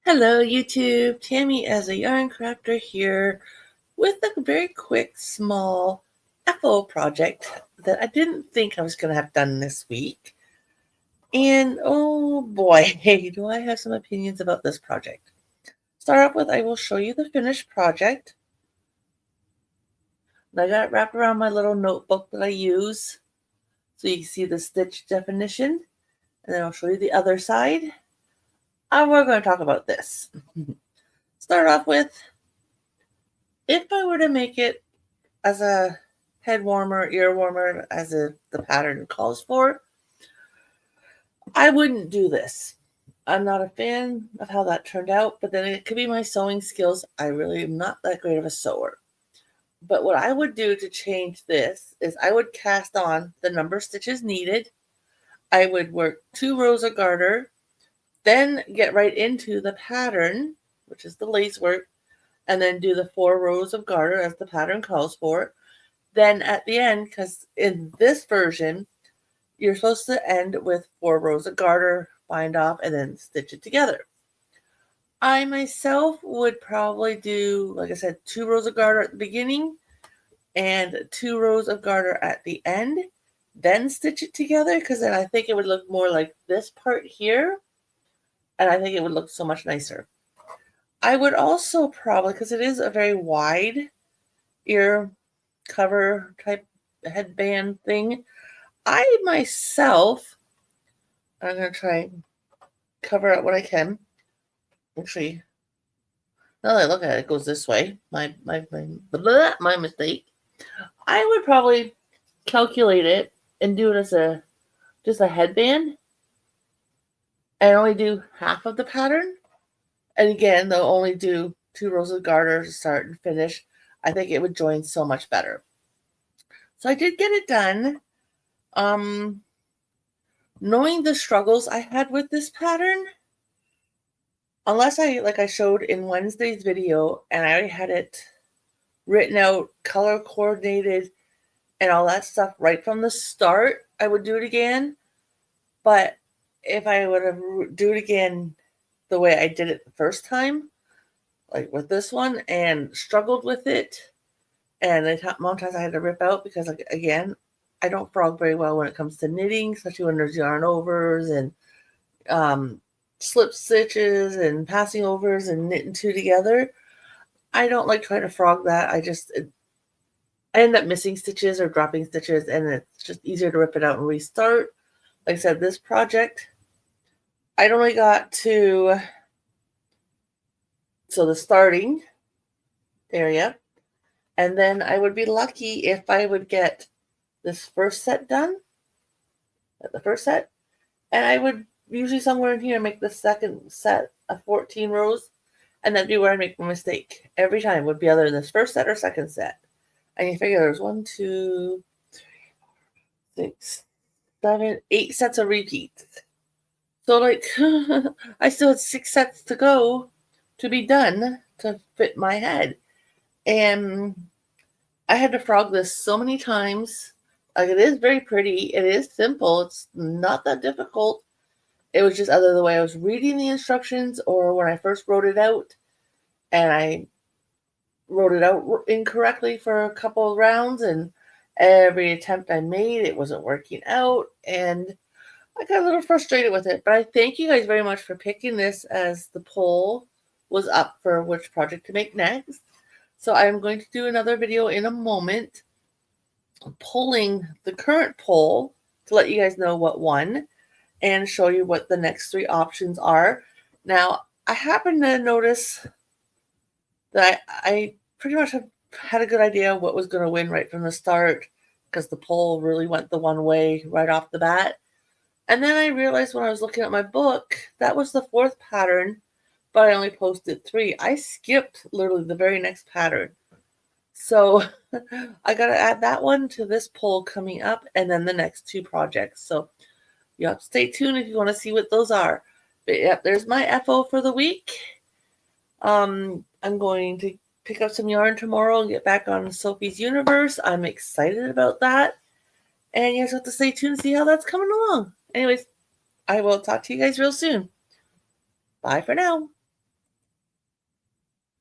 Hello YouTube, Tammy as a yarn crafter here with a very quick small FO project that I didn't think I was going to have done this week. And oh boy, do I have some opinions about this project. Start off with, I will show you the finished project. And I got it wrapped around my little notebook that I use so you can see the stitch definition. And then I'll show you the other side. And we're going to talk about this. Start off with, if I were to make it as a head warmer, ear warmer, as the pattern calls for, I wouldn't do this. I'm not a fan of how that turned out, but then it could be my sewing skills. I really am not that great of a sewer. But what I would do to change this is I would cast on the number of stitches needed. I would work 2 rows of garter, then get right into the pattern, which is the lace work, and then do the 4 rows of garter as the pattern calls for. Then at the end, because in this version, you're supposed to end with 4 rows of garter, bind off, and then stitch it together. I myself would probably do, like I said, 2 rows of garter at the beginning and 2 rows of garter at the end, then stitch it together, because then I think it would look more like this part here, and I think it would look so much nicer. I would also probably, because it is a very wide ear cover type headband thing, I myself, I'm going to try and cover up what I can. Actually, now that I look at it, it goes this way. My mistake. I would probably calculate it and do it as just a headband and only do half of the pattern. And again, they'll only do 2 rows of garter to start and finish. I think it would join so much better. So I did get it done. Knowing the struggles I had with this pattern, unless I showed in Wednesday's video and I already had it written out, color coordinated, and all that stuff right from the start, I would do it again. But if I would have do it again the way I did it the first time, like with this one, and struggled with it, and the amount of times I had to rip out because, like, again, I don't frog very well when it comes to knitting, especially when there's yarn overs and slip stitches and passing overs and knitting 2 together. I don't like trying to frog that. I end up missing stitches or dropping stitches, and it's just easier to rip it out and restart. Like I said, this project, I'd only got to the starting area, and then I would be lucky if I would get this first set done at the first set, and I would usually somewhere in here make the second set of 14 rows, and that'd be where I make my mistake. Every time would be either in this first set or second set. And you figure there's 1, 2, 3, 6, 7, 8 sets of repeats. So, like, I still had 6 sets to go to be done to fit my head. And I had to frog this so many times. Like, it is very pretty. It is simple. It's not that difficult. It was just either the way I was reading the instructions or when I first wrote it out and I wrote it out incorrectly for a couple of rounds, and every attempt I made, it wasn't working out, and I got a little frustrated with it. But I thank you guys very much for picking this as the poll was up for which project to make next. So I'm going to do another video in a moment polling the current poll to let you guys know what won and show you what the next 3 options are. Now, I happen to notice that I pretty much have had a good idea of what was going to win right from the start, because the poll really went the one way right off the bat. And then I realized when I was looking at my book, that was the 4th pattern, but I only posted 3. I skipped literally the very next pattern. So I got to add that one to this poll coming up, and then the next 2 projects. So you have to stay tuned if you want to see what those are. But yep, there's my FO for the week. I'm going to pick up some yarn tomorrow and get back on Sophie's Universe. I'm excited about that. And you guys have to stay tuned to see how that's coming along. Anyways, I will talk to you guys real soon. Bye for now.